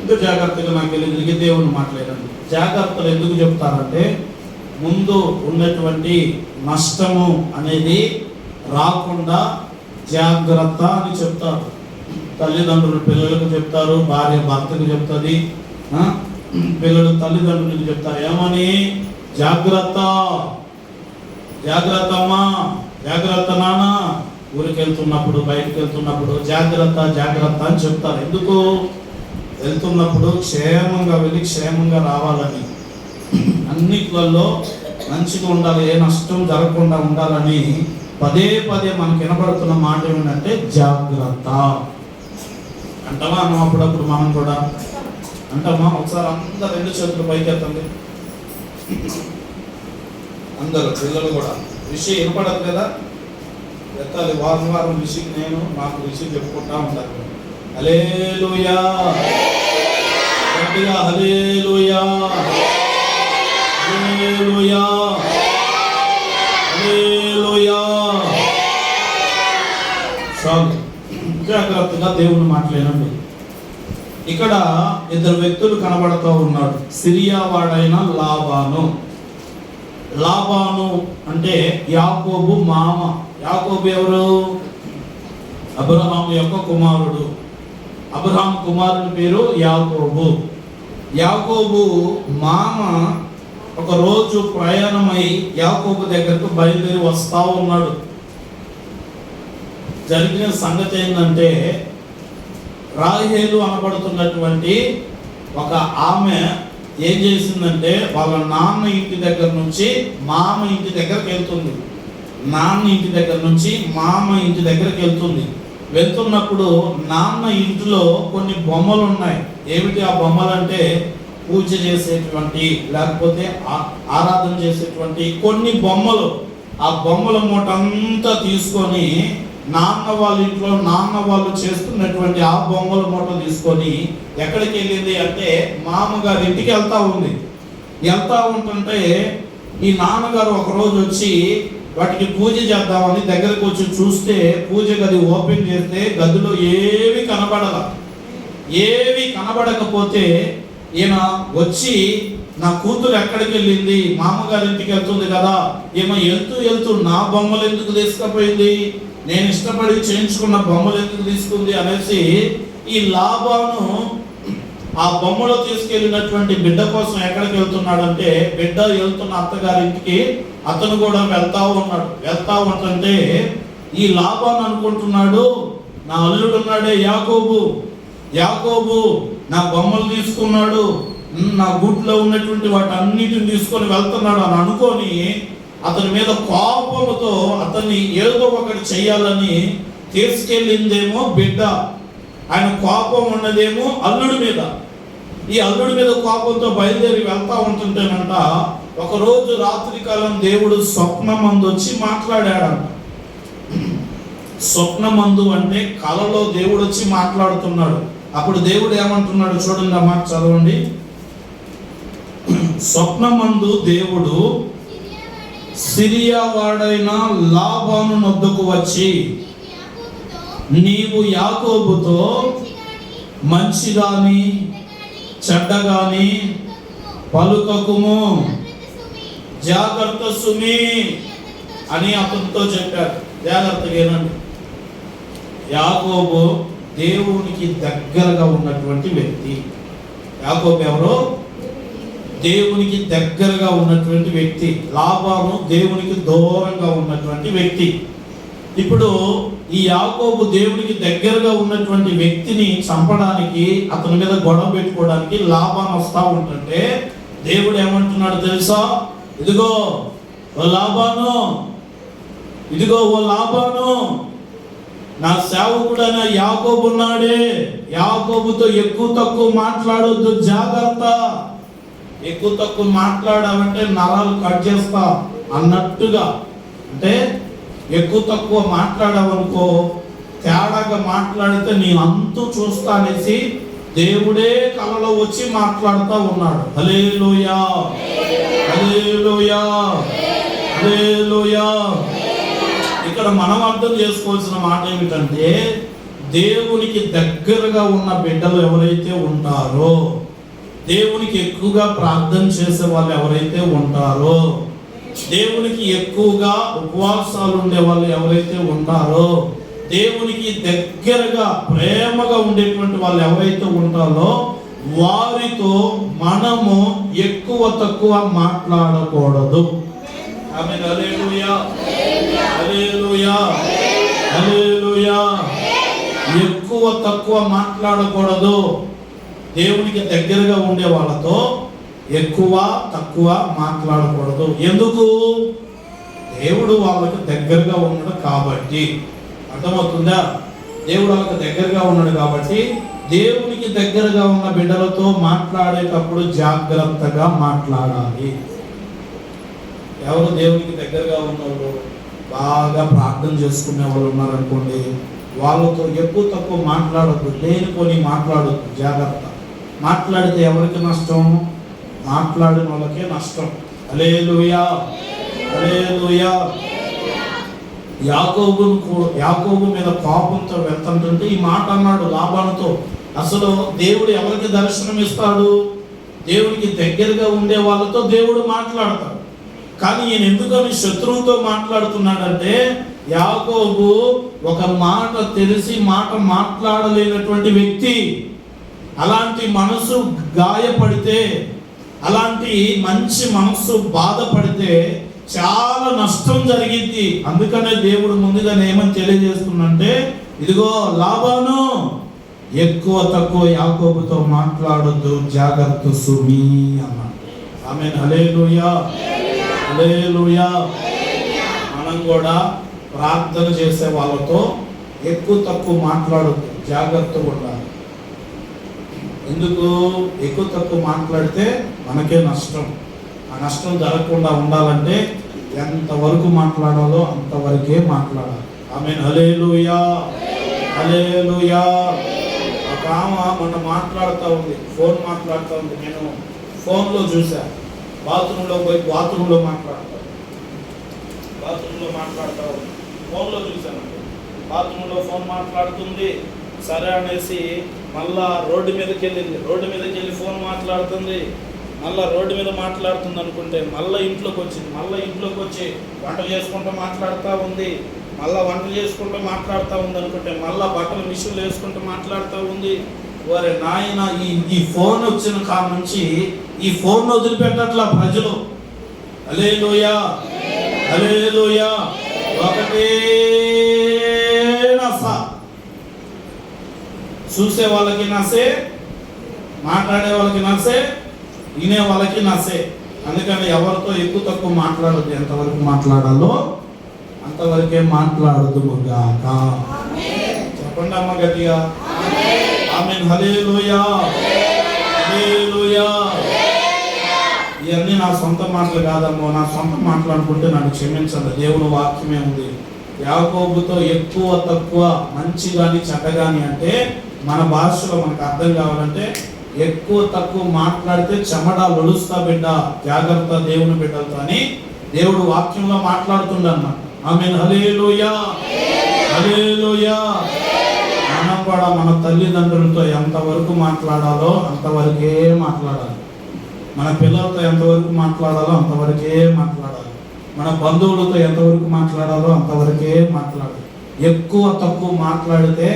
ఇంకా జాగ్రత్తగా నాకు తెలియదు దేవుని మాట్లాడండి. జాగ్రత్తలు ఎందుకు చెప్తారంటే ముందు ఉన్నటువంటి నష్టము అనేది రాకుండా జాగ్రత్త అని చెప్తారు. తల్లిదండ్రులు పిల్లలకు చెప్తారు, భార్య భర్తకు చెప్తుంది, పిల్లలు తల్లిదండ్రులకు చెప్తారు. ఏమని? జాగ్రత్త, జాగ్రత్త అమ్మా, జాగ్రత్త నాన్న, ఊరికి వెళ్తున్నప్పుడు బయటకు వెళ్తున్నప్పుడు జాగ్రత్త జాగ్రత్త అని చెప్తారు. ఎందుకు? వెళ్తున్నప్పుడు క్షేమంగా వెళ్ళి క్షేమంగా రావాలని, అన్నిట్లలో మంచిగా ఉండాలి, ఏ నష్టం జరగకుండా ఉండాలని పదే పదే మనకు వినపడుతున్న మాట ఏమిటంటే జాగ్రత్త అంటామా అన్నాం. అప్పుడప్పుడు మనం కూడా అంటామా? ఒకసారి అందరు 2 చేతులు పైకెత్తండి, అందరూ పిల్లలు కూడా. విషయం వినపడదు కదా, ఎత్తాలి. వారం వారం విషయం నేను నాకు విషయం చెప్పుకుంటా ఉంటాను. హల్లెలూయా, గట్టిగా హల్లెలూయా, హల్లెలూయా, హల్లెలూయా. చాలు, జాగ్రత్తగా దేవుని మాట్లాడండి. ఇక్కడ 2 వ్యక్తులు కనబడుతూ ఉన్నాడు. సిరియా వాడైన లాబాను. లాబాను అంటే యాకోబు మామ. యాకోబు ఎవరు? అబ్రహాము యొక్క కుమారుడు. అబ్రహాం కుమారుని పేరు యాకోబు. యాకోబు మామ ఒక రోజు ప్రయాణమై యాకోబు దగ్గరకు బయలుదేరి వస్తా ఉన్నాడు. జరిగిన సంగతి ఏంటంటే, రాహేలు అనబడుతున్నటువంటి ఒక ఆమె ఏం చేసిందంటే వాళ్ళ నాన్న ఇంటి దగ్గర నుంచి మామ ఇంటి దగ్గరకు వెళ్తుంది. నాన్న ఇంటి దగ్గర నుంచి మామ ఇంటి దగ్గరకు వెళ్తుంది. వెళ్తున్నప్పుడు నాన్న ఇంటిలో కొన్ని బొమ్మలు ఉన్నాయి. ఏమిటి ఆ బొమ్మలు అంటే పూజ చేసేటువంటి లేకపోతే ఆరాధన చేసేటువంటి కొన్ని బొమ్మలు. ఆ బొమ్మల మూట అంతా తీసుకొని నాన్న వాళ్ళ ఇంట్లో నాన్న వాళ్ళు చేస్తున్నటువంటి ఆ బొమ్మల మూట తీసుకొని ఎక్కడికి వెళ్ళింది అంటే మామగారి ఇంటికి వెళ్తా ఉంది. వెళ్తా ఉంటుంటే ఈ నాన్నగారు ఒకరోజు వచ్చి వాటికి పూజ చేద్దామని దగ్గరకు వచ్చి చూస్తే పూజ గది ఓపెన్ చేస్తే గదిలో ఏవి కనబడల. ఏవి కనబడకపోతే ఈయన వచ్చి నా కూతురు ఎక్కడికి వెళ్ళింది, మామగారి ఇంటికి వెళ్తుంది కదా, ఏమో వెళ్తూ నా బొమ్మలు ఎందుకు తీసుకుపోయింది, నేను ఇష్టపడి చేయించుకున్న బొమ్మలు ఎందుకు తీసుకుంది అనేసి ఈ లాబాను ఆ బొమ్మలో తీసుకెళ్ళినటువంటి బిడ్డ కోసం ఎక్కడికి వెళ్తున్నాడంటే బిడ్డ వెళ్తున్న అత్తగారింటికి అతను కూడా వెళ్తా ఉన్నాడు. వెళ్తా ఉంటుంటే ఈ లాబాను అనుకుంటున్నాడు, నా అల్లుడు ఉన్నాడే యాకోబు, యాకోబు నా బొమ్మలు తీసుకున్నాడు, నా గుట్లో ఉన్నటువంటి వాటి అన్నిటిని తీసుకొని వెళ్తున్నాడు అని అనుకొని అతని మీద కోపంతో అతన్ని ఏదో ఒకటి చెయ్యాలని తీసుకెళ్ళిందేమో బిడ్డ. ఆయన కోపం ఉన్నదేమో అల్లుడి మీద. ఈ అల్లుడి మీద కోపంతో బయలుదేరి వెళ్తా ఉంటుంటేనంట ఒకరోజు రాత్రికాలం దేవుడు స్వప్నమందు వచ్చి మాట్లాడాడంట. స్వప్నమందు అంటే కలలో దేవుడు వచ్చి మాట్లాడుతున్నాడు. అప్పుడు దేవుడు ఏమంటున్నాడు చూడండి, అమ్మా చదవండి. స్వప్నమందు దేవుడు సిరియా వాడైన లాబాను నొద్దకు వచ్చి, నీవు యాకోబుతో మంచిగాని చెడ్డగాని పలుకకుము, జాగ్రత్త సుమి అని అతనితో చెప్పారు. జాగ్రత్తగా ఏనండి. యాకోబు దేవునికి దగ్గరగా ఉన్నటువంటి వ్యక్తి. యాకోబు ఎవరు? దేవునికి దగ్గరగా ఉన్నటువంటి వ్యక్తి. లాబాను దేవునికి దూరంగా ఉన్నటువంటి వ్యక్తి. ఇప్పుడు ఈ యాకోబు దేవునికి దగ్గరగా ఉన్నటువంటి వ్యక్తిని చంపడానికి, అతని మీద గొడవ పెట్టుకోవడానికి లాబాను వస్తా ఉంటుంటే దేవుడు ఏమంటున్నాడు తెలుసా? ఇదిగో ఓ లాబాను, ఇదిగో ఓ లాబాను, నా సేవకుడైన యాకోబు ఉన్నాడే, యాకోబుతో ఎక్కువ తక్కువ మాట్లాడొద్దు, జాగ్రత్త. ఎక్కువ తక్కువ మాట్లాడామంటే నరాలు కట్ చేస్తా అన్నట్టుగా. అంటే ఎక్కువ తక్కువ మాట్లాడావనుకో, తేడాగా మాట్లాడితే నేను అంతూ చూస్తా అనేసి దేవుడే కలలో వచ్చి మాట్లాడుతూ ఉన్నాడు. హల్లెలూయా, హల్లెలూయా, హల్లెలూయా. ఇక్కడ మనం అర్థం చేసుకోవాల్సిన మాట ఏమిటంటే దేవునికి దగ్గరగా ఉన్న బిడ్డలు ఎవరైతే ఉంటారో, దేవునికి ఎక్కువగా ప్రార్థన చేసే వాళ్ళు ఎవరైతే ఉంటారో, దేవునికి ఎక్కువగా ఉపవాసాలు ఉండే వాళ్ళు ఎవరైతే ఉంటారో, దేవునికి దగ్గరగా ప్రేమగా ఉండేటువంటి వాళ్ళు ఎవరైతే ఉంటారో వారితో మనము ఎక్కువ తక్కువ మాట్లాడకూడదు. ఆమేన్. హల్లెలూయా, హల్లెలూయా, హల్లెలూయా. ఎక్కువ తక్కువ మాట్లాడకూడదు. దేవునికి దగ్గరగా ఉండే వాళ్ళతో ఎక్కువ తక్కువ మాట్లాడకూడదు. ఎందుకు? దేవుడు వాళ్ళకి దగ్గరగా ఉన్నాడు కాబట్టి. అర్థమవుతుందా? దేవుడు వాళ్ళకి దగ్గరగా ఉన్నాడు కాబట్టి దేవునికి దగ్గరగా ఉన్న బిడ్డలతో మాట్లాడేటప్పుడు జాగ్రత్తగా మాట్లాడాలి. ఎవరు దేవునికి దగ్గరగా ఉన్నవాళ్ళు, బాగా ప్రార్థన చేసుకునే వాళ్ళు ఉన్నారనుకోండి, వాళ్ళతో ఎక్కువ తక్కువ మాట్లాడద్దు, లేనిపోని మాట్లాడద్దు. జాగ్రత్త. మాట్లాడితే ఎవరికి నష్టం? మాట్లాడిన వాళ్ళకే నష్టం. హల్లెలూయా, హల్లెలూయా. యాకోబు మీద పాపంతో వెళ్తుంటే ఈ మాట అన్నాడు లాబానుతో. అసలు దేవుడు ఎవరికి దర్శనం ఇస్తాడు? దేవుడికి దగ్గరగా ఉండే వాళ్ళతో దేవుడు మాట్లాడతాడు. కానీ ఈయన ఎందుకని శత్రువుతో మాట్లాడుతున్నాడంటే, యాకోబు ఒక మాట తెలిసి మాట మాట్లాడలేనటువంటి వ్యక్తి. అలాంటి మనసు గాయపడితే, అలాంటి మంచి మనసు బాధపడితే చాలా నష్టం జరిగింది. అందుకనే దేవుడు ముందుగా ఏమని తెలియజేస్తుందంటే, ఇదిగో లాబాను, ఎక్కువ తక్కువ యాకోబుతో మాట్లాడొద్దు, జాగ్రత్త సుమి అన్నాడు. ఆమేన్. హల్లెలూయా, హల్లెలూయా. మనం కూడా ప్రార్థన చేసే వాళ్ళతో ఎక్కువ తక్కువ మాట్లాడొద్దు, జాగ్రత్తగా ఉండాలి. ఎందుకు? ఎక్కువ తక్కువ మాట్లాడితే మనకే నష్టం. ఆ నష్టం జరగకుండా ఉండాలంటే ఎంతవరకు మాట్లాడాలో అంతవరకే మాట్లాడాలి. ఆమేన్. హల్లెలూయా, హల్లెలూయా. ఒక ఆమె మొన్న మాట్లాడుతూ ఉంది, ఫోన్ మాట్లాడుతూ ఉంది. నేను ఫోన్లో చూసా. బాత్రూంలో పోయి బాత్రూంలో మాట్లాడుతూ ఉంది. ఫోన్లో చూశాను. బాత్రూంలో ఫోన్ మాట్లాడుతుంది. సరే అనేసి మళ్ళా రోడ్డు మీదకి వెళ్ళి ఫోన్ మాట్లాడుతుంది. మళ్ళీ రోడ్డు మీద మాట్లాడుతుంది అనుకుంటే మళ్ళీ ఇంట్లోకి వచ్చింది. మళ్ళీ ఇంట్లోకి వచ్చి వంట చేసుకుంటూ మాట్లాడుతూ ఉంది. మళ్ళీ వంట చేసుకుంటూ మాట్లాడుతూ ఉంది అనుకుంటే మళ్ళీ బట్టలు మిషన్లు వేసుకుంటూ మాట్లాడుతూ ఉంది. వారి నాయన, ఈ ఫోన్ వచ్చిన కాడ నుంచి ఈ ఫోన్ వదిలిపెట్టట్లా ప్రజలు. హల్లెలూయా, హల్లెలూయా. ఒకటే నస. చూసే వాళ్ళకి నసే, మాట్లాడే వాళ్ళకి నసే, వినే వాళ్ళకి నసే. అందుకని ఎవరితో ఎక్కువ తక్కువ మాట్లాడద్దు. ఎంతవరకు మాట్లాడాలో అంతవరకే మాట్లాడదు. చెప్పండి అమ్మ గట్టిగా. ఆమేన్. హల్లెలూయా, హల్లెలూయా. ఇవన్నీ నా సొంత మాటలు కాదమ్మో. నా సొంత మాటలు అనుకుంటే నన్ను క్షమించండి. దేవుని వాక్యమే ఉంది. యాకోబుతో ఎక్కువ తక్కువ, మంచి కానీ చెడ్డ కానీ అంటే మన భాషలో మనకు అర్థం కావాలంటే ఎక్కువ తక్కువ మాట్లాడితే చెమట ఒలుస్తా బిడ్డ, జాగ్రత్త దేవుని బిడ్డలతో అని దేవుడు వాక్యంలో మాట్లాడుతుండన్నమాట. ఆమేన్. హల్లెలూయా, హల్లెలూయా. మనం కూడా మన తల్లిదండ్రులతో ఎంతవరకు మాట్లాడాలో అంతవరకే మాట్లాడాలి. మన పిల్లలతో ఎంతవరకు మాట్లాడాలో అంతవరకే మాట్లాడాలి. మన బంధువులతో ఎంతవరకు మాట్లాడాలో అంతవరకే మాట్లాడాలి. ఎక్కువ తక్కువ మాట్లాడితే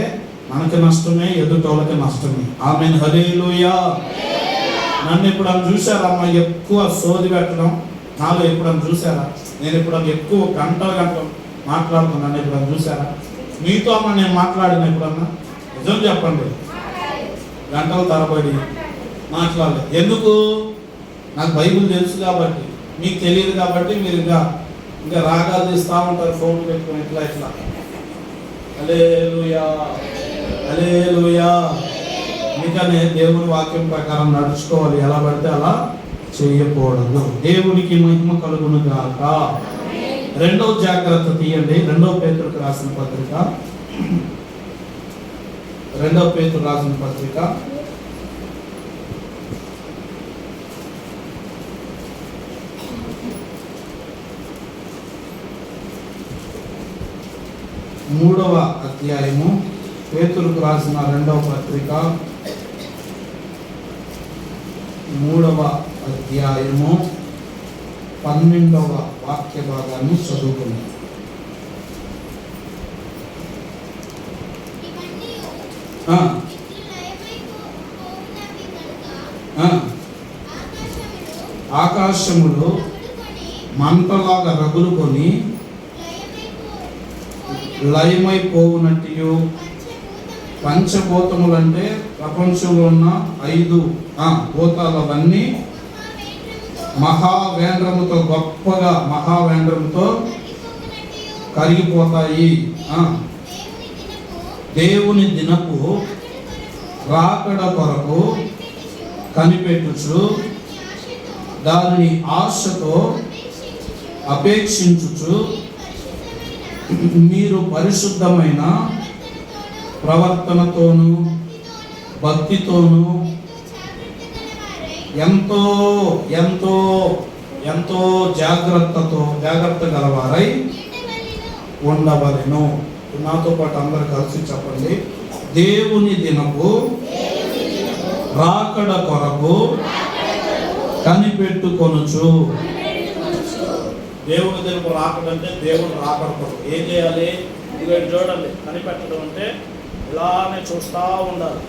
మనకి నష్టమే, ఎదుటోళ్ళకి నష్టమే. ఆమేన్. హల్లెలూయా. నన్ను ఎప్పుడన్నా చూసారమ్మా ఎక్కువ సోది పెట్టడం? నాలో ఎప్పుడన్నా చూసారా? నేను ఎప్పుడన్నా ఎక్కువ గంటలు మాట్లాడుతున్నాను ఎప్పుడన్నా చూసారా? మీతో అమ్మ నేను మాట్లాడిన ఎప్పుడన్నా? నిజం చెప్పండి. గంటల తరబడి మాట్లాడలేదు. ఎందుకు? నాకు బైబిల్ తెలుసు కాబట్టి. మీకు తెలియదు కాబట్టి మీరు ఇంకా రాగాలు తీస్తూ ఉంటారు ఫోన్ పెట్టుకుని ఇట్లా. హల్లెలూయా, హల్లెలూయా. అందుకనే దేవుని వాక్యం ప్రకారం నడుచుకోవాలి. ఎలా పడితే అలా చేయకూడదు. దేవునికి మహిమ కలుగును గాక. రెండవ జాగ్రత్త తీయండి. 2 పేతురుకు రాసిన పత్రిక, 2 పేతురు రాసిన పత్రిక 3వ అధ్యాయము పేతురుకు రాసిన 2వ పత్రిక 3వ అధ్యాయము 12వ వాక్య భాగాన్ని చదువుకుందాం. ఆకాశములు మంటలాగా రగులుకొని లయమైపోవునట్టు పంచభూతములంటే ప్రపంచంలో ఉన్న 5 భూతాలవన్నీ మహావేంద్రముతో గొప్పగా మహావేంద్రముతో కరిగిపోతాయి. దేవుని దినపు రాకడ కొరకు కనిపెట్టుచు దానిని ఆశతో అపేక్షించుచు మీరు పరిశుద్ధమైన ప్రవర్తనతోను భక్తితోను ఎంతో ఎంతో ఎంతో జాగ్రత్త గలవారై ఉండవలెను. నాతో పాటు అందరు కలిసి చెప్పండి. దేవుని దినపు రాకడ కొరకు కనిపెట్టుకొనుచు. దేవుని దినపు రాకడ అంటే దేవుని రాకడ కొరకు ఏం చేయాలి? ఇదిగో చూడండి, కనిపెట్టడం అంటే ఇలానే చూస్తూ ఉండాలి.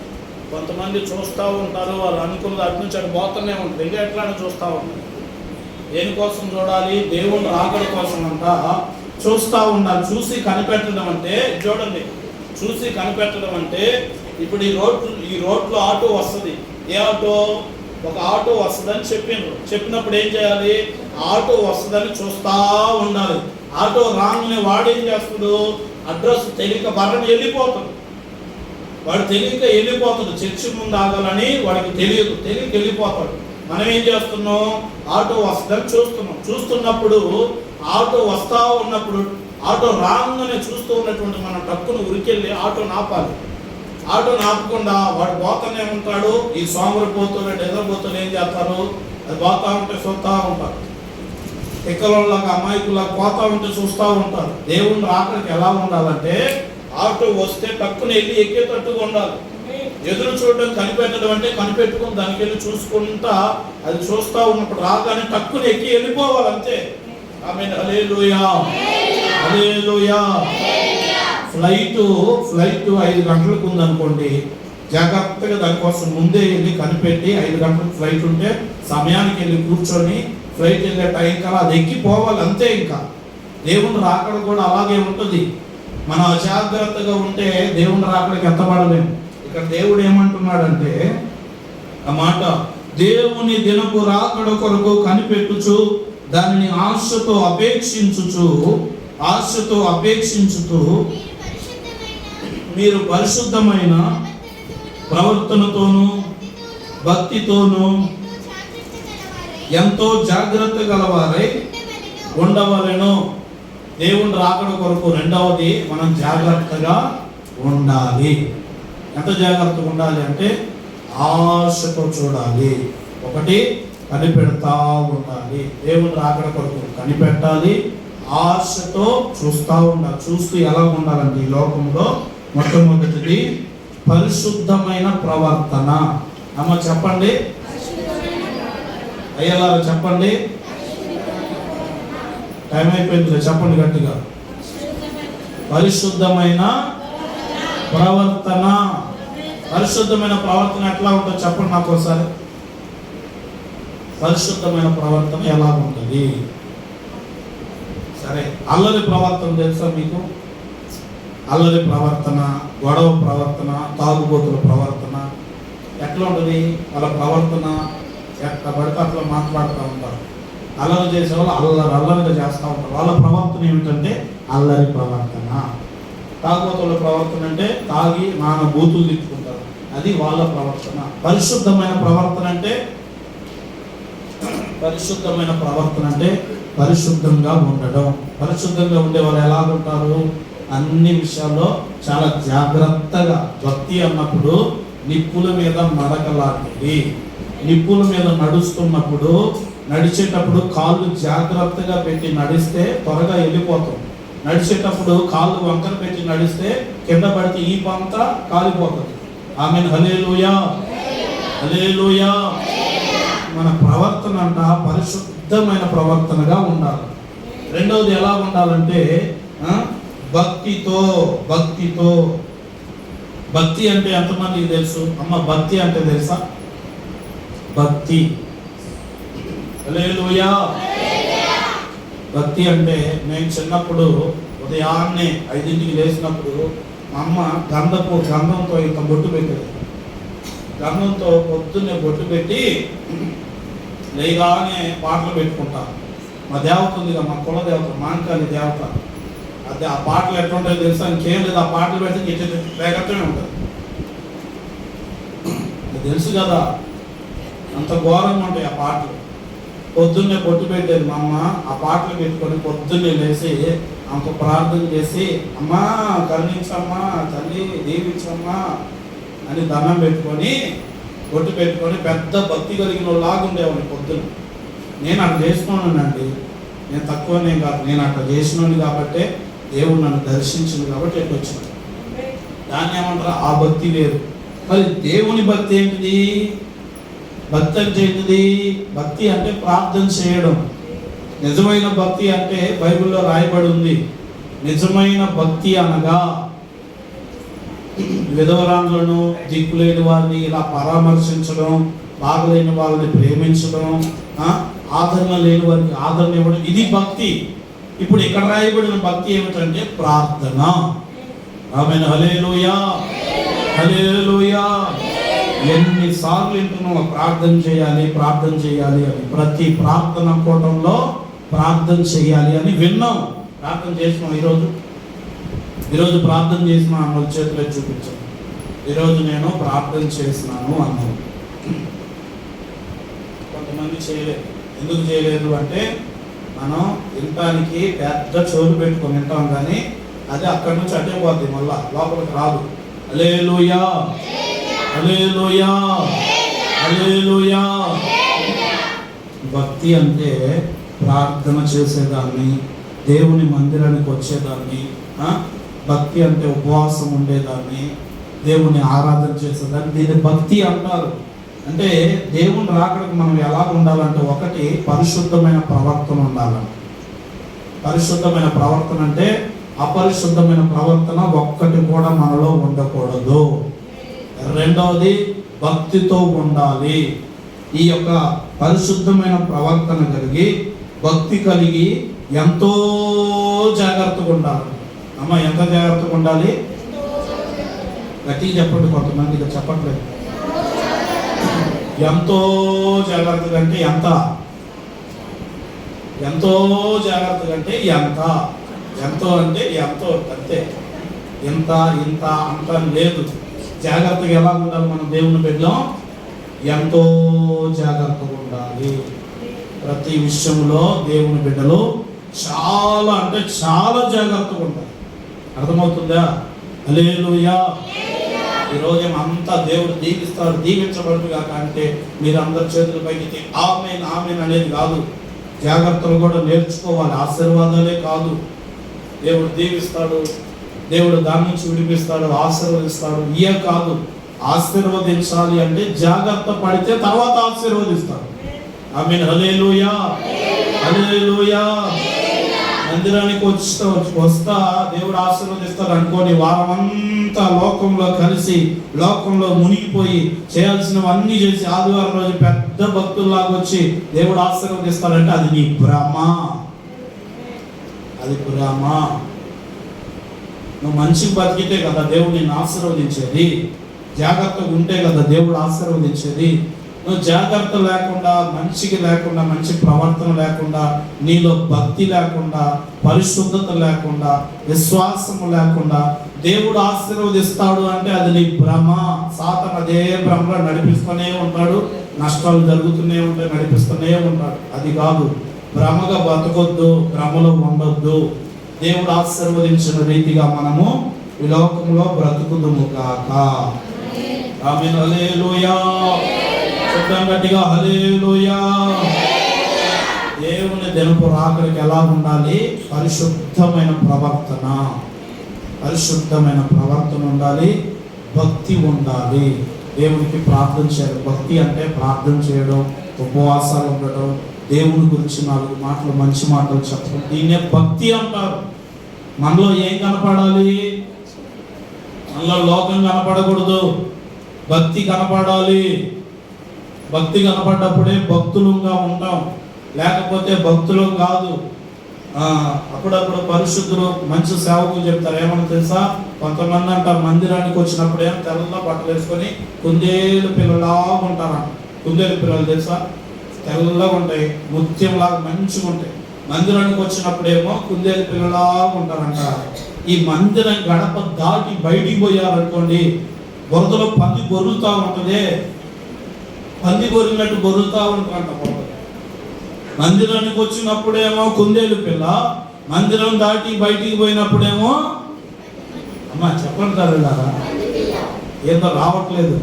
కొంతమంది చూస్తూ ఉంటారు, వాళ్ళు అనుకున్నది అటు నుంచి అటు పోతూనే ఉంటుంది, ఇంకా ఎట్లానే చూస్తూ ఉంటారు. దేనికోసం చూడాలి? దేవుని రాకడ కోసం అంట చూస్తూ ఉండాలి. చూసి కనిపెట్టడం అంటే చూడండి, చూసి కనిపెట్టడం అంటే ఇప్పుడు ఈ రోడ్లో ఆటో వస్తుంది. ఏ ఆటో? ఒక ఆటో వస్తుందని చెప్పినప్పుడు ఏం చేయాలి? ఆటో వస్తుందని చూస్తూ ఉండాలి. ఆటో రాగానే వాడు ఏం చేస్తాడు? అడ్రస్ తెలియక బర్రని వెళ్ళిపోతాడు. వాడు తెలియక వెళ్ళిపోతాడు. చర్చి ముందు ఆగాలని వాడికి తెలియక వెళ్ళిపోతాడు. మనం ఏం చేస్తున్నాం? ఆటో వస్తుందని చూస్తున్నప్పుడు ఆటో వస్తూ ఉన్నప్పుడు ఆటో రాగానే చూస్తూ ఉన్నటువంటి మన టక్కును ఉరికెళ్ళి ఆటో నాపాలి. ఆటో నాపకుండా వాడు పోతూనే ఉంటాడు. ఈ సోమరిపోతులు ఎదురుపోతులు ఏం చేస్తారు? అది పోతా ఉంటే చూస్తూ ఉంటారు. ఎక్కలలాగా అమాయకులాగా పోతా ఉంటే చూస్తూ ఉంటారు. దేవుని రాకడికి ఎలా ఉండాలంటే ఆటో వస్తే టక్కుని వెళ్ళి ఎక్కేటట్టుగా ఉండాలి. ఎదురు చూడడం కనిపెట్టడం అంటే కనిపెట్టుకుని దానికి వెళ్ళి చూసుకుంటా అది చూస్తూ ఉన్నప్పుడు రాగానే టక్కుని ఎక్కి వెళ్ళిపోవాలి అంతే. ఆమేన్. హల్లెలూయా, హల్లెలూయా. ఫ్లైట్ 5 గంటలకు ఉందనుకోండి, జాగ్రత్తగా దానికోసం ముందే వెళ్ళి కనిపెట్టి 5 గంటలకు ఫ్లైట్ ఉంటే సమయానికి వెళ్ళి కూర్చొని ఫ్లైట్ వెళ్ళే టైం కల్లా అది ఎక్కిపోవాలి అంతే. ఇంకా దేవుని రాకడ కూడా అలాగే ఉంటుంది. మనం అజాగ్రత్తగా ఉంటే దేవుని రాకడికి ఎత్తబడలేము. ఇక్కడ దేవుడు ఏమంటున్నాడంటే ఆ మాట, దేవుని దినపు రాకడ కొరకు కనిపెట్టుచు దానిని ఆశతో అపేక్షించుతూ మీరు పరిశుద్ధమైన ప్రవర్తనతోను భక్తితోను ఎంతో జాగ్రత్త గలవారై ఉండవలెను. దేవుని రాకడ కొరకు రెండవది మనం జాగ్రత్తగా ఉండాలి. ఎంత జాగ్రత్తగా ఉండాలి అంటే ఆశతో చూడాలి. ఒకటి కనిపెడతా ఉండాలి. దేవుని రాకడ కొరకు కనిపెట్టాలి, ఆశతో చూస్తూ ఉండాలి. చూస్తూ ఎలా ఉండాలంటే ఈ లోకంలో మొట్టమొదటిది పరిశుద్ధమైన ప్రవర్తన. అమ్మ చెప్పండి, అయ్యలారా చెప్పండి. టైం అయిపోయింది, చెప్పండి గట్టిగా. పరిశుద్ధమైన ప్రవర్తన. పరిశుద్ధమైన ప్రవర్తన ఎట్లా ఉంటుందో చెప్పండి నాకు ఒకసారి. పరిశుద్ధమైన ప్రవర్తన ఎలా ఉంటుంది? సరే, అల్లరి ప్రవర్తన తెలుసా మీకు? అల్లరి ప్రవర్తన, గొడవ ప్రవర్తన, తాగుబోతుల ప్రవర్తన ఎట్లా ఉంటుంది? వాళ్ళ ప్రవర్తన ఎట్లా పడితే అట్లా మాట్లాడుతూ ఉంటారు. అల్లరి చేసే వాళ్ళు అల్లరిగా చేస్తూ ఉంటారు. వాళ్ళ ప్రవర్తన ఏమిటంటే అల్లరి ప్రవర్తన. తాగుబోతుల ప్రవర్తన అంటే తాగి నాన్న బూతులు తిట్టుకుంటారు, అది వాళ్ళ ప్రవర్తన. పరిశుద్ధమైన ప్రవర్తన అంటే పరిశుద్ధంగా ఉండడం. పరిశుద్ధంగా ఉండే వాళ్ళు ఎలా ఉంటారు? అన్ని విషయాల్లో చాలా జాగ్రత్తగా. భక్తి అన్నప్పుడు నిప్పుల మీద నడకలాంటిది. నిప్పుల మీద నడుస్తున్నప్పుడు నడిచేటప్పుడు కాళ్ళు జాగ్రత్తగా పెట్టి నడిస్తే త్వరగా వెళ్ళిపోతాం. నడిచేటప్పుడు కాళ్ళు వంకర పెట్టి నడిస్తే కింద పడితే ఈ పంతా కాలిపోతుంది. ఆమెన్. హల్లెలూయా, హల్లెలూయా. మన ప్రవర్తన అంట పరిశుద్ధమైన ప్రవర్తనగా ఉండాలి. రెండవది ఎలా ఉండాలంటే భక్తితో. భక్తితో. భక్తి అంటే ఎంతమందికి తెలుసు? అమ్మ, భక్తి అంటే తెలుసా? భక్తి. హల్లెలూయా. భక్తి అంటే నేను చిన్నప్పుడు ఉదయాన్నే 5ంటికి లేచినప్పుడు మా అమ్మ గంధంతో ఇంత బొట్టు పెట్టేది. గంధంతో పొద్దున్నే బొట్టు పెట్టి లేగానే పాటలు పెట్టుకుంటాను. మా దేవత ఉంది, మా కుల దేవత, మాంకాళి దేవత. అదే ఆ పాటలు ఎట్లుంటాయో తెలుసా? ఇంకేం లేదు, ఆ పాటలు పెడితే వేగత్తమే ఉంటుంది. తెలుసు కదా, అంత ఘోరంగా ఉంటాయి ఆ పాటలు. పొద్దున్నే బొట్టు పెట్టేది మా అమ్మ. ఆ పాటలు పెట్టుకొని పొద్దున్నే లేచి ఆమెకు ప్రార్థన చేసి, అమ్మా కరుణించమ్మా, తల్లి దీవించమ్మా అని దండం పెట్టుకొని బొట్టు పెట్టుకొని పెద్ద భక్తి కలిగిన లాగుండేవాడిని పొద్దున్న. నేను అట్లా చేసుకున్నానండి. నేను తక్కువనే కాదు, నేను అట్లా చేసినాను కాబట్టే దేవుడు నన్ను దర్శించింది కాబట్టి ఎట్లా వచ్చినాడు. దాన్ని ఏమంటారు? ఆ భక్తి వేరు. మరి దేవుని భక్తి ఏంటిది? భక్తి అంటే ఏంటిది? భక్తి అంటే ప్రార్థన చేయడం. నిజమైన భక్తి అంటే బైబిల్లో రాయబడి ఉంది. నిజమైన భక్తి అనగా విధవరాంగులను, దిక్కులేని వారిని ఇలా పరామర్శించడం, బాగలేని వాళ్ళని ప్రేమించడం, ఆదరణ లేని వారికి ఆదరణ ఇవ్వడం, ఇది భక్తి. ఇప్పుడు ఇక్కడ రాయబడిన భక్తి ఏమిటంటే ప్రార్థన. ఆమేన్. హల్లెలూయా, హల్లెలూయా. ఎన్నిసార్లు వింటున్నాం ప్రార్థన చేయాలి, ప్రార్థన చేయాలి అని. ప్రతి ప్రార్థన కూటంలో ప్రార్థన చేయాలి అని విన్నాం. ప్రార్థన చేసినాం. ఈరోజు ప్రార్థన చేసిన అన్న చేతిలో చూపించాను. ఈరోజు నేను ప్రార్థన చేసినాను అన్నాను. కొంతమంది చేయలేదు. ఎందుకు చేయలేదు అంటే మనం వినటానికి పెద్ద చెవులు పెట్టుకొని వింటాం, కానీ అది అక్కడి నుంచి అటే పోద్ది, మళ్ళా లోపలికి రాదు. హల్లెలూయా, హల్లెలూయా, హల్లెలూయా. భక్తి అంటే ప్రార్థన చేసేదాన్ని, దేవుని మందిరానికి వచ్చేదాన్ని. భక్తి అంటే ఉపవాసం ఉండేదాన్ని, దేవుని ఆరాధన చేసేదాన్ని. దీన్ని భక్తి అంటారు. అంటే దేవుని రాకడానికి మనం ఎలా ఉండాలంటే, ఒకటి పరిశుద్ధమైన ప్రవర్తన ఉండాలంట. పరిశుద్ధమైన ప్రవర్తన అంటే అపరిశుద్ధమైన ప్రవర్తన ఒక్కటి కూడా మనలో ఉండకూడదు. రెండవది భక్తితో ఉండాలి. ఈ యొక్క పరిశుద్ధమైన ప్రవర్తన కలిగి, భక్తి కలిగి ఎంతో జాగ్రత్తగా ఉండాలి. అమ్మ, ఎంత జాగ్రత్తగా ఉండాలి? గట్టిగా చెప్పండి, కొంతమంది ఇక చెప్పట్లేదు. ఎంతో జాగ్రత్తగా అంటే ఎంత? ఎంతో జాగ్రత్తగా అంటే ఎంత? ఎంతో అంటే ఎంతో, అంతే. ఇంత ఇంత అంత లేదు. జాగ్రత్తగా ఎలా ఉండాలి? మనం దేవుని బిడ్డలం ఎంతో జాగ్రత్తగా ఉండాలి. ప్రతి విషయంలో దేవుని బిడ్డలు చాలా అంటే చాలా జాగ్రత్తగా ఉండాలి. అర్థమవుతుందా? హల్లెలూయా. ఈరోజు అంతా దేవుడు దీవిస్తాడు, దీవించబడుగా అంటే మీరు అందరి చేతుల పైకి ఆమేన్ ఆమేన్ అనేది కాదు. జాగ్రత్తలు కూడా నేర్చుకోవాలి. ఆశీర్వాదాలే కాదు, దేవుడు దీవిస్తాడు, దేవుడు దాని నుంచి విడిపిస్తాడు, ఆశీర్వదిస్తాడు. ఇయే కాదు, ఆశీర్వదించాలి అంటే జాగ్రత్త పడితే తర్వాత ఆశీర్వదిస్తాడు. ఆమేన్. హల్లెలూయా, హల్లెలూయా. మందిరానికి వస్తా దేవుడు ఆశీర్వదిస్తాడు అనుకోని వారమంతా లోకంలో కలిసి, లోకంలో మునిగిపోయి చేయాల్సినవన్నీ చేసి ఆదివారం రోజు పెద్ద భక్తుల్లాగా వచ్చి దేవుడు ఆశీర్వదిస్తాడంటే అది నీ భ్రమ. అది భ్రమ. నువ్వు మంచిగా బతికితే కదా దేవుడు నిన్ను ఆశీర్వదించేది. జాగ్రత్తగా ఉంటే కదా దేవుడు ఆశీర్వదించేది. నువ్వు జాగ్రత్త లేకుండా, మంచిగా లేకుండా, మంచి ప్రవర్తన లేకుండా, నీలో భక్తి లేకుండా, పరిశుద్ధత లేకుండా, విశ్వాసము లేకుండా దేవుడు ఆశీర్వదిస్తాడు అంటే అది నీ భ్రమ. సాతాను అదే భ్రమలో నడిపిస్తూనే ఉంటాడు. నష్టాలు జరుగుతూనే ఉంటాయి, నడిపిస్తూనే ఉంటాడు. అది కాదు. భ్రమగా బతకొద్దు, భ్రమలో ఉండొద్దు. దేవుడు ఆశీర్వదించిన రీతిగా మనము ఈ లోకంలో బ్రతుకుదుము కాక. ఆమేన్. హల్లెలూయా. చెప్తాం గట్టిగా, హల్లెలూయా. దేవుని దినపు రాకడికి ఎలా ఉండాలి? పరిశుద్ధమైన ప్రవర్తన, పరిశుద్ధమైన ప్రవర్తన ఉండాలి, భక్తి ఉండాలి, దేవునికి ప్రార్థన చేయాలి. భక్తి అంటే ప్రార్థన చేయడం, ఉపవాసాలు ఉండడం, దేవుని గురించి 4 మాటలు మంచి మాటలు చెప్పడం, దీన్నే భక్తి అంటారు. మనలో ఏం కనపడాలి? మనలో లోకం కనపడకూడదు, భక్తి కనపడాలి. భక్తి కనపడ్డప్పుడే భక్తులుగా ఉంటాం, లేకపోతే భక్తులు కాదు. అప్పుడప్పుడు పరిశుద్ధులు మంచి సేవకు చెప్తారు. ఏమన్నా తెలుసా? కొంతమంది అంటారు మందిరానికి వచ్చినప్పుడు ఏమో తెల్ల బట్టలు వేసుకొని కుందేలు పిల్లలాగా ఉంటారంట. కుందేలు పిల్లలు తెలుసా? తెల్లగా ఉంటాయి, ముత్యంలాగా మంచిగా ఉంటాయి. మందిరానికి వచ్చినప్పుడేమో కుందేలు పిల్లలాగా ఉంటారంట. ఈ మందిరం గడప దాటి బయటికి పోయారనుకోండి, బురదలో పంది బొరులుతూ ఉంటుంది, పంది బొరిగినట్టు బొరులుతూ ఉంటుందంట బురద. మందిరానికి వచ్చినప్పుడేమో కుందేలు పిల్ల, మందిరం దాటి బయటికి పోయినప్పుడేమో అమ్మా చెప్పండి తల్లిలారా, ఏదో రావట్లేదు.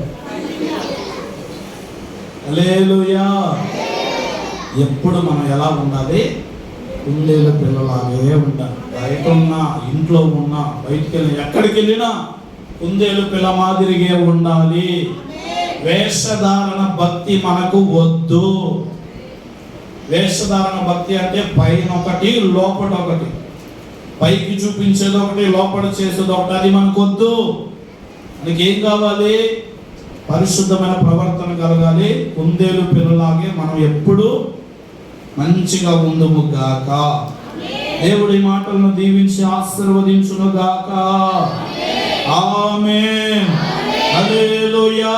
హల్లెలూయా. ఎప్పుడు మనం ఎలా ఉండాలి? కుందేలు పిల్లలాగే ఉండాలి. బయట ఉన్నా, ఇంట్లో ఉన్నా, బయటికి వెళ్ళినా, ఎక్కడికి వెళ్ళినా కుందేలు పిల్ల మాదిరిగే ఉండాలి. వేషధారణ భక్తి మనకు వద్దు. వేషధారణ భక్తి అంటే పైన ఒకటి లోపల ఒకటి, పైకి చూపించేది ఒకటి లోపల చేసేది ఒకటి, అది మనకు వద్దు. మనకి ఏం కావాలి? పరిశుద్ధమైన ప్రవర్తన కలగాలి. కుందేలు పిల్లలాగే మనం ఎప్పుడు మంచిగా ఉందుము గాక. దేవుడి మాటలను దీవించి ఆశీర్వదించును గాక. ఆమేన్. హల్లెలూయా.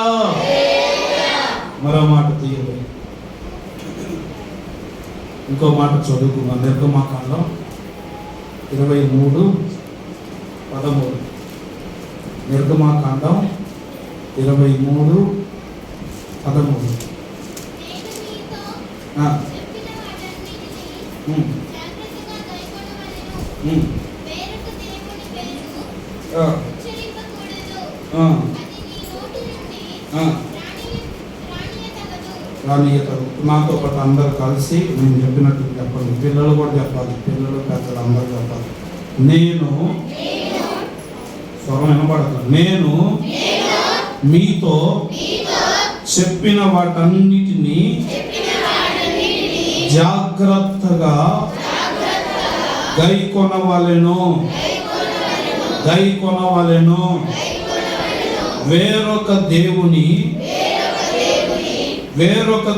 మరో మాట తీయండి, ఇంకో మాట చదువుకున్నాం. నిర్గమాకాండం 23:13. నిర్గమాకాండం 23:13. నాతో పాటు అందరూ కలిసి నేను చెప్పినట్టు చెప్పండి. పిల్లలు కూడా చెప్పాలి, పిల్లలు పెద్దలు అందరూ చెప్పాలి. నేను స్వరం వినపడతాను. నేను మీతో చెప్పిన వాటన్నిటినీ జాగ్రత్తగా గైకొనవలెను. వేరొక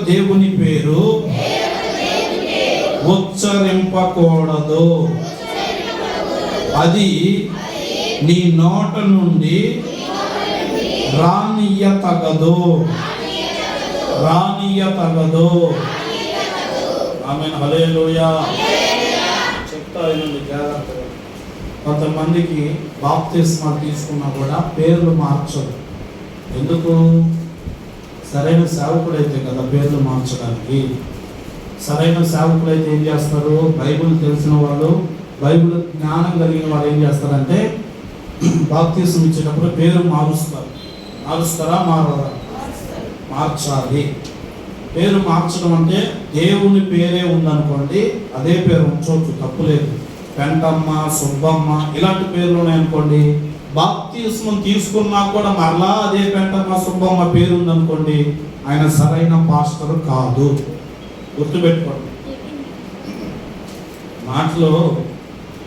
దేవుని పేరు ఉచ్చరింపకూడదు. అది నీ నోట నుండి రానియ్యతగదు. ఆమేన్. హల్లెలూయా. చెప్తా వినండి జాగ్రత్తగా. కొంతమందికి బాప్తిస్మాలు తీసుకున్నా కూడా పేర్లు మార్చరు. ఎందుకు? సరైన సేవకుడైతే కదా పేర్లు మార్చడానికి. సరైన సేవకుడైతే ఏం చేస్తారు? బైబిల్ తెలిసిన వాళ్ళు, బైబిల్ జ్ఞానం కలిగిన వాళ్ళు ఏం చేస్తారంటే బాప్తిస్మం ఇచ్చేటప్పుడు పేరు మారుస్తారా? మారరా? మార్చాలి. పేరు మార్చడం అంటే దేవుని పేరే ఉందనుకోండి, అదే పేరు ఉంచవచ్చు, తప్పులేదు. పెంటమ్మ, సుబ్బమ్మ ఇలాంటి పేర్లు ఉన్నాయనుకోండి, బాప్తిస్మం తీసుకున్నా కూడా మరలా అదే పెంటమ్మ, సుబ్బమ్మ పేరు ఉందనుకోండి, ఆయన సరైన పాస్టర్ కాదు. గుర్తుపెట్టుకోండి. మాటలు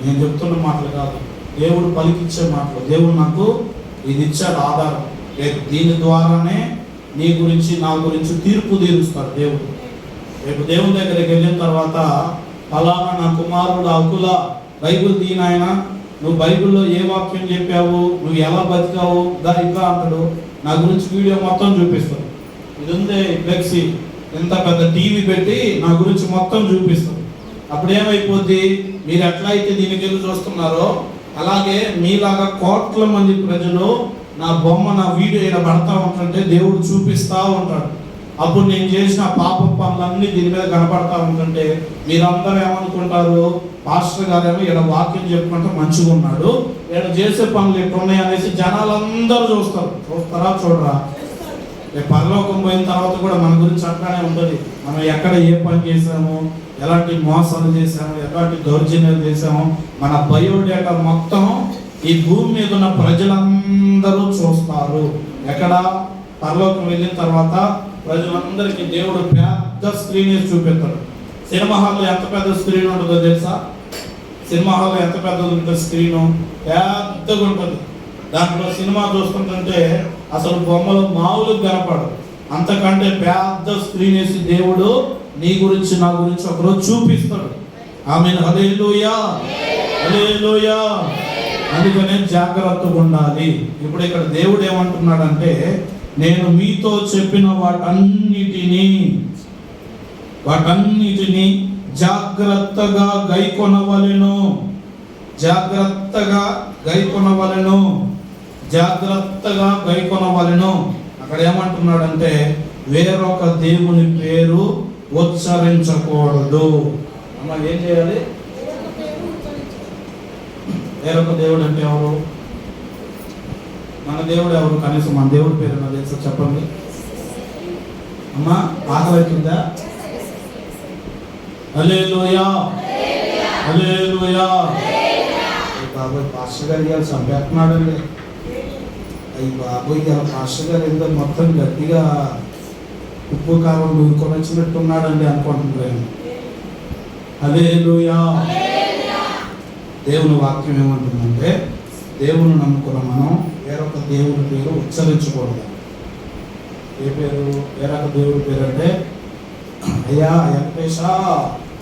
నేను చెప్తున్న మాటలు కాదు, దేవుడు పలికిచ్చే మాటలు. దేవుడు నాకు ఇది ఇచ్చాడు ఆధారం, దీని ద్వారానే నీ గురించి నా గురించి తీర్పు తీరుస్తాడు దేవుడు. రేపు దేవుని దగ్గరికి వెళ్ళిన తర్వాత ఫలానా నా కుమారుడు అకుల బైబిల్ దీనాయన, నువ్వు బైబిల్లో ఏ వాక్యం చెప్పావు, నువ్వు ఎలా బతికావు ఇంకా అంటాడు. నా గురించి వీడియో మొత్తం చూపిస్తాడు. ఇది ఉందే ఫ్లెక్సీ, ఇంత పెద్ద టీవీ పెట్టి నా గురించి మొత్తం చూపిస్తాడు. అప్పుడు ఏమైపోద్ది? మీరు ఎట్లయితే దీనికి వెళ్ళి చూస్తున్నారో అలాగే మీలాగా కోట్ల మంది ప్రజలు నా బొమ్మ, నా వీడియో ఇలా పడతా ఉంటుంటే దేవుడు చూపిస్తూ ఉంటాడు. అప్పుడు నేను చేసిన పాప పనులన్నీ దీని మీద కనపడతా ఉంటుంటే మీరందరూ ఏమనుకుంటారు? పాస్టర్ గారేమో ఇలా వాక్యం చెప్పుకుంటే మంచిగా ఉన్నాడు, ఇలా చేసే పనులు ఎట్లా ఉన్నాయి అనేసి జనాలందరూ చూస్తారు. చూస్తారా? చూడరా? పరలోకం పోయిన తర్వాత కూడా మన గురించి అట్లానే ఉంటుంది. మనం ఎక్కడ ఏ పని చేసాము, ఎలాంటి మోసాలు చేసాము, ఎలాంటి దౌర్జన్యాలు చేసాము, మన బయోడేటా మొత్తం ఈ భూమి మీద ఉన్న ప్రజలందరూ చూస్తారు. ఎక్కడ పరలోకం వెళ్ళిన తర్వాత ప్రజలందరికీ దేవుడు పెద్ద స్క్రీన్ వేసి చూపిస్తాడు. సినిమా హాల్లో ఎంత పెద్ద స్క్రీన్ ఉంటుందో తెలుసా? సినిమా హాల్లో ఎంత పెద్దది ఉంటుంది స్క్రీను? పెద్దగా ఉంటుంది. దాంట్లో సినిమా చూసుకుంటుంటే అసలు బొమ్మలు మామూలుగా కనపడదు. అంతకంటే పెద్ద స్క్రీన్ వేసి దేవుడు నీ గురించి నా గురించి ఒకరోజు చూపిస్తాడు. ఆమేన్, హల్లెలూయా, హల్లెలూయా. అందుకనే జాగ్రత్తగా ఉండాలి. ఇప్పుడు ఇక్కడ దేవుడు ఏమంటున్నాడంటే, నేను మీతో చెప్పిన వాటన్నిటినీ జాగ్రత్తగా గైకొనవలెను, జాగ్రత్తగా గైకొనవలెను, జాగ్రత్తగా గైకొనవలెను. అక్కడ ఏమంటున్నాడంటే, వేరొక దేవుని పేరు ఉచ్చరించకూడదు. అమ్మ ఏం చేయాలి? వేరొక దేవుడు అంటే ఎవరు? మన దేవుడు ఎవరు? కనీసం మన దేవుడి పేరు నాకు తెలుసా? చెప్పండి అమ్మా. ఆకలి అవుతుందా? హల్లెలూయా, హల్లెలూయా. బాబోయ్, పాస్టర్ గారు ఇవాళ చంపేస్తున్నాడండి. అయ్యి బాబోయ్, ఇవాళ పాస్టర్ గారు ఎంత మొత్తం గట్టిగా ఉప్పు కారం నూరుకొని వచ్చినట్టున్నాడండి అనుకుంటున్నాను. హల్లెలూయా. దేవుని వాక్యం ఏమంటుందంటే, దేవుని నమ్ముకున్న మనం వేరొక దేవుని పేరు ఉచ్చరించకూడదు. ఏ పేరు? వేరొక దేవుడి పేరు అంటే, అయ్యా వెంకటేశ.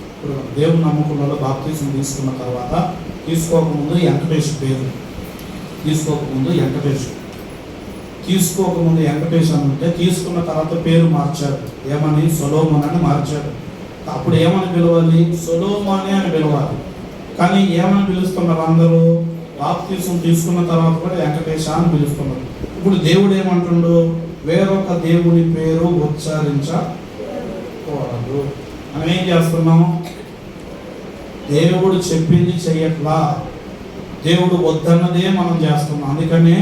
ఇప్పుడు దేవుని నమ్ముకున్న వాళ్ళు బాప్తిజం తీసుకున్న తర్వాత తీసుకోకముందు వెంకటేశ్ పేరు, తీసుకోకముందు వెంకటేశ్ అని ఉంటే, తీసుకున్న తర్వాత పేరు మార్చారు. ఏమని? సొలొమోన్ అని మార్చారు. అప్పుడు ఏమని పిలవాలి? సొలొమోనే అని పిలవాలి. కానీ ఏమని పిలుస్తున్నారు అందరూ? బాప్తిజం తీసుకున్న తర్వాత కూడా వెంకటేశ అని పిలుస్తున్నారు. ఇప్పుడు దేవుడు ఏమంటుండు? వేరొక దేవుని పేరు ఉచ్చరించకూడదు. మనం ఏం చేస్తున్నాము? దేవుడు చెప్పింది చెయ్యట్లా, దేవుడు వద్దన్నదే మనం చేస్తున్నాం. అందుకనే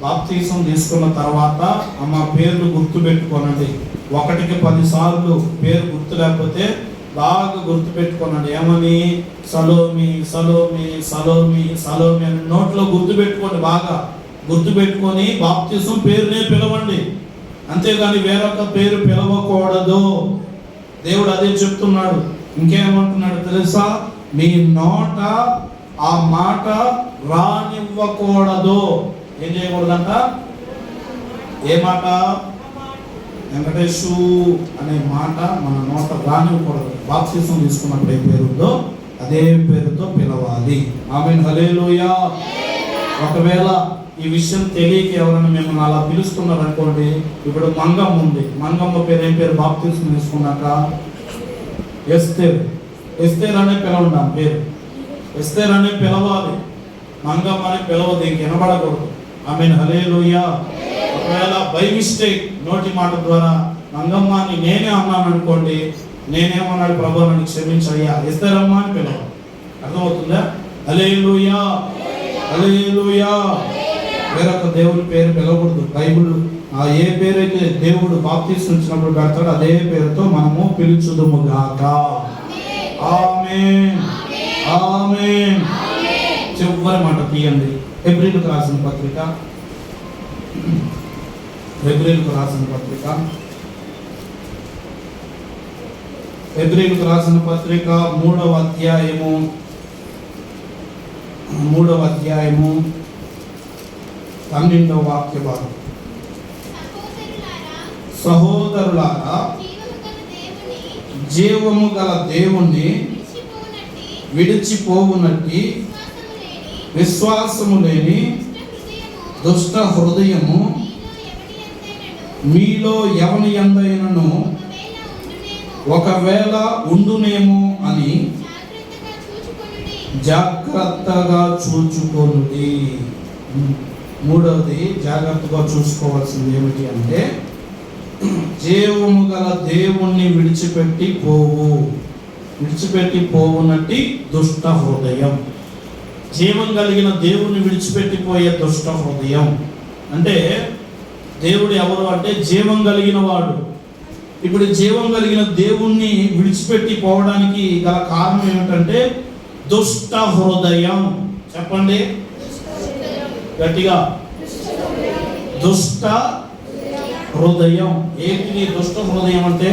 బాప్తిజం తీసుకున్న తర్వాత అమ్మ పేర్లు గుర్తు పెట్టుకోనండి. 1కి 10 సార్లు పేరు గుర్తు లేకపోతే బాగా గుర్తు పెట్టుకోనండి. ఏమని? సలోమి, సలోమి, సలోమి, సలోమి అని నోట్లో గుర్తు పెట్టుకోండి. బాగా గుర్తు పెట్టుకొని బాప్తిజం పేరునే పిలవండి. అంతేగాని వేరొక పేరు పిలవకూడదు. దేవుడు అదే చెప్తున్నాడు. ఇంకేమంటున్నాడు తెలుసా? మీ నోట ఆ మాట రానివ్వకూడదు. ఏం చేయకూడదంట? ఏ మాట? వెంకటేశు అనే మాట మన నోట రానివ్వకూడదు. బాప్తిజం తీసుకున్నప్పుడు ఏ పేరు ఉందో అదే పేరుతో పిలవాలి. ఆమేన్, హల్లెలూయా. ఒకవేళ ఈ విషయం తెలియక ఎవరైనా మిమ్మల్ని అలా పిలుస్తున్నారు అనుకోండి. ఇప్పుడు మంగమ్మ ఉంది. మంగమ్మ పేరు ఏం పేరు? బాప్తిజం తీసుకున్నాక ఎస్తేర్, ఎస్తేర్ అనే పిలవండి. పేరు ఎస్తేర్ అనే పిలవాలి. మంగమ్మ అని పిలవదు, ఇంక వినబడకూడదు. ఆమేన్, హల్లెలూయా. ఒకవేళ బై మిస్టేక్ నోటి మాట ద్వారా మంగమ్మ అని నేనే అన్నాను అనుకోండి, నేనేమన్నాడు? ప్రభు నన్ను క్షమించయ్యా, ఎస్తేరమ్మ అని పిలవాలి. అర్థమవుతుందా? హల్లెలూయా, హల్లెలూయా. వేరొక దేవుని పేరు పిలవకూడదు. బైబిల్ ఏ పేరైతే దేవుడు బాప్తిజం ఇచ్చినప్పుడు పెడతాడో అదే పేరుతో మనము పిలుచుదుము గాక. ఆమేన్, ఆమేన్. చివరి మాట తీయండి. హెబ్రీయులకు రాసిన పత్రిక, హెబ్రీయులకు రాసిన పత్రిక, హెబ్రీయులకు రాసిన పత్రిక 3వ అధ్యాయము 12వ వాక్య భాగం. సహోదరులారా, జీవము గల దేవుణ్ణి విడిచిపోవునట్టి విశ్వాసము లేని దుష్ట హృదయము మీలో ఎవని యందైనను ఒకవేళ ఉండునేమో అని జాగ్రత్తగా చూచుకోండి. మూడవది జాగ్రత్తగా చూసుకోవాల్సింది ఏమిటి అంటే, జీవము గల దేవుణ్ణి విడిచిపెట్టి పోవునట్టి దుష్ట హృదయం. జీవం కలిగిన దేవుణ్ణి విడిచిపెట్టిపోయే దుష్ట హృదయం అంటే దేవుడు ఎవరు అంటే జీవం కలిగిన వాడు. ఇప్పుడు జీవం కలిగిన దేవుణ్ణి విడిచిపెట్టి పోవడానికి గల కారణం ఏమిటంటే దుష్ట హృదయం. చెప్పండి గట్టిగా, దుష్ట హృదయం. ఏంటి దుష్ట హృదయం అంటే?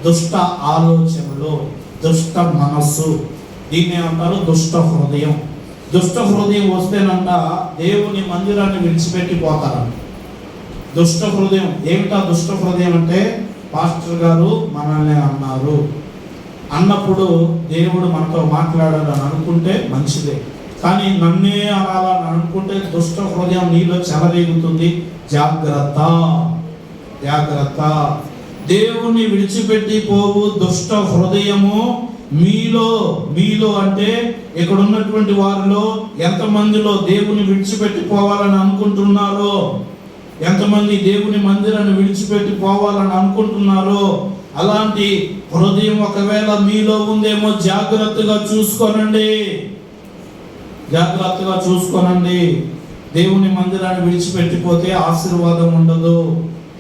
దుష్ట ఆలోచనలు, దుష్ట మనస్సు, దీన్ని ఏమంటారు? దుష్ట హృదయం. దుష్ట హృదయం వస్తేనంట దేవుని మందిరాన్ని విడిచిపెట్టి పోతారంట. దుష్ట హృదయం ఏమిటా? దుష్ట హృదయం అంటే పాస్టర్ గారు మనల్ని అన్నారు అన్నప్పుడు దేవుడు మనతో మాట్లాడాలని అనుకుంటే మంచిదే, కానీ నన్నే అనాలని అనుకుంటే దుష్ట హృదయం నీలో చెలరేగుతుంది. జాగ్రత్త, జాగ్రత్త. దేవుని విడిచిపెట్టి పోవు దుష్ట హృదయము మీలో అంటే ఇక్కడ ఉన్నటువంటి వారిలో ఎంతమందిలో దేవుని విడిచిపెట్టి పోవాలని అనుకుంటున్నారో, ఎంతమంది దేవుని మందిరాన్ని విడిచిపెట్టి పోవాలని అనుకుంటున్నారో, అలాంటి హృదయం ఒకవేళ మీలో ఉందేమో జాగ్రత్తగా చూసుకోనండి, జాగ్రత్తగా చూసుకోనండి. దేవుని మందిరాన్ని విడిచిపెట్టిపోతే ఆశీర్వాదం ఉండదు.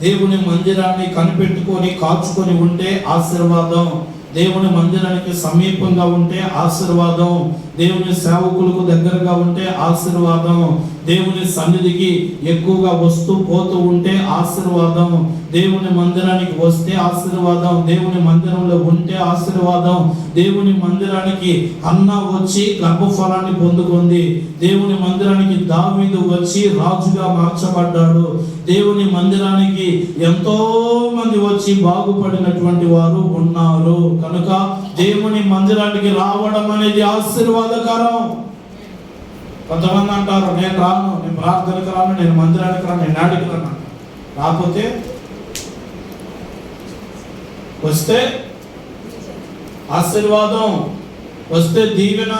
దేవుని మందిరాన్ని కనిపెట్టుకొని కాచుకొని ఉంటే ఆశీర్వాదం. దేవుని మందిరానికి సమీపంగా ఉంటే ఆశీర్వాదం. దేవుని సేవకులకు దగ్గరగా ఉంటే ఆశీర్వాదం. దేవుని సన్నిధికి ఎక్కువగా వస్తూ పోతూ ఉంటే ఆశీర్వాదం. దేవుని మందిరానికి వస్తే ఆశీర్వాదం. దేవుని మందిరంలో ఉంటే ఆశీర్వాదం. దేవుని మందిరానికి హన్నా వచ్చి గర్భఫలాన్ని పొందుకుంది. దేవుని మందిరానికి దావీదు వచ్చి రాజుగా మార్చబడ్డాడు. దేవుని మందిరానికి ఎంతో మంది వచ్చి బాగుపడినటువంటి వారు ఉన్నారు. కనుక దేవుని మందిరానికి రావడం అనేది ఆశీర్వాదకరం. కొంతమంది అంటారు, నేను రాను, నేను ప్రార్థనకు రాను, నేను మందిరానికి రాను, నేను నాడికి రాను. రాకపోతే వస్తే ఆశీర్వాదం, వస్తే దీవెన.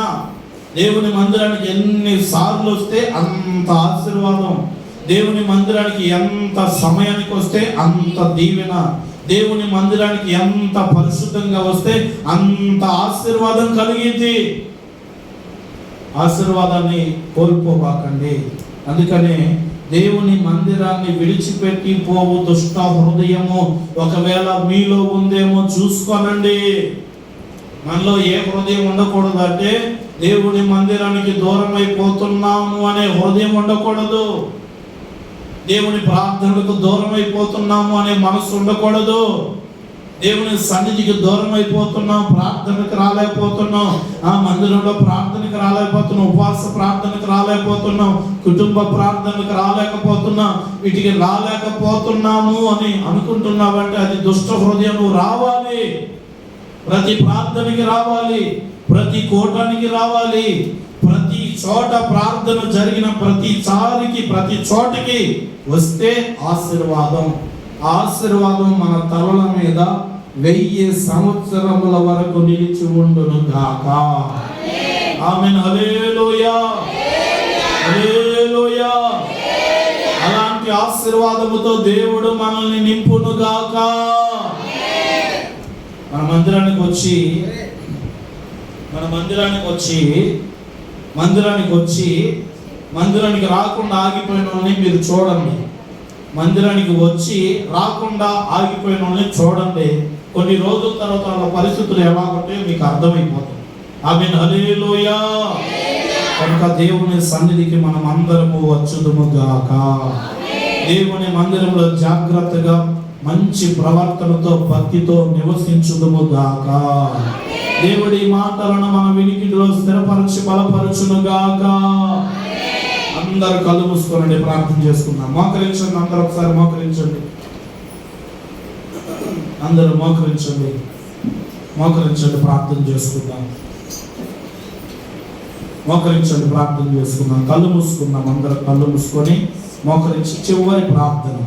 దేవుని మందిరానికి ఎన్నిసార్లు వస్తే అంత ఆశీర్వాదం. దేవుని మందిరానికి ఎంత సమయానికి వస్తే అంత దీవెన. దేవుని మందిరానికి ఎంత పరిశుద్ధంగా వస్తే అంత ఆశీర్వాదం కలిగింది. ఆశీర్వాదాన్ని కోల్పోబాకండి. అందుకనే దేవుని మందిరాన్ని విడిచిపెట్టి పోవు దుష్ట హృదయము ఒకవేళ మీలో ఉందేమో చూసుకోనండి. మనలో ఏ హృదయం ఉండకూడదు అంటే దేవుని మందిరానికి దూరం అయిపోతున్నాము అనే హృదయం ఉండకూడదు. దేవుని ప్రార్థనలకు దూరం అయిపోతున్నాము అనే మనసు ఉండకూడదు. దేవుని సన్నిధికి దూరం అయిపోతున్నాం, ప్రార్థనకు రాలేకపోతున్నాం, ఆ మందిరంలో ప్రార్థనకు రాలేకపోతున్నాం, ఉపవాస ప్రార్థనకు రాలేకపోతున్నాం, కుటుంబ ప్రార్థనకు రాలేకపోతున్నాం, వీటికి రాలేకపోతున్నాము అని అనుకుంటున్నావంటే అది దుష్ట హృదయం. నువ్వు రావాలి, ప్రతి ప్రార్థనకి రావాలి, ప్రతి కూటానికి రావాలి, ప్రతి చోట ప్రార్థన జరిగిన ప్రతిసారికి ప్రతి చోటకి వస్తే ఆశీర్వాదం. ఆశీర్వాదం మన తలల మీద 1000 సంవత్సరముల వరకు నిలిచి ఉండును గాక. ఆమేన్. హల్లెలూయా, హల్లెలూయా. అలాంటి ఆశీర్వాదముతో దేవుడు మనల్ని నింపును గాక. మన మందిరానికి మందిరానికి రాకుండా ఆగిపోయిన వాళ్ళని మీరు చూడండి. మందిరానికి వచ్చి రాకుండా ఆగిపోయిన వాళ్ళని చూడండి. కొన్ని రోజుల తర్వాత వాళ్ళ పరిస్థితులు ఎలా ఉంటాయో మీకు అర్థమైపోతుంది. ఆమేన్. హల్లెలూయా. కనుక దేవుని సన్నిధికి మనం అందరము వచ్చుదుము గాక. దేవుని మందిరంలో జాగ్రత్తగా మంచి ప్రవర్తనతో భక్తితో నివసించుదుము గాక. దేవుడి మాటలను మన వినికిడిలో స్థిరపరచి బలపరచును గాక. అందరూ కళ్ళు మూసుకోనండి, ప్రార్థన చేసుకుందాం. మోకరించండి, అందరూ ఒకసారి మోకరించండి. అందరూ మోకరించండి, ప్రార్థన చేసుకుందాం. మోకరించండి, ప్రార్థన చేసుకుందాం. కళ్ళు మూసుకుందాం. అందరూ కళ్ళు మూసుకొని మోకరించి చివరి ప్రార్థన.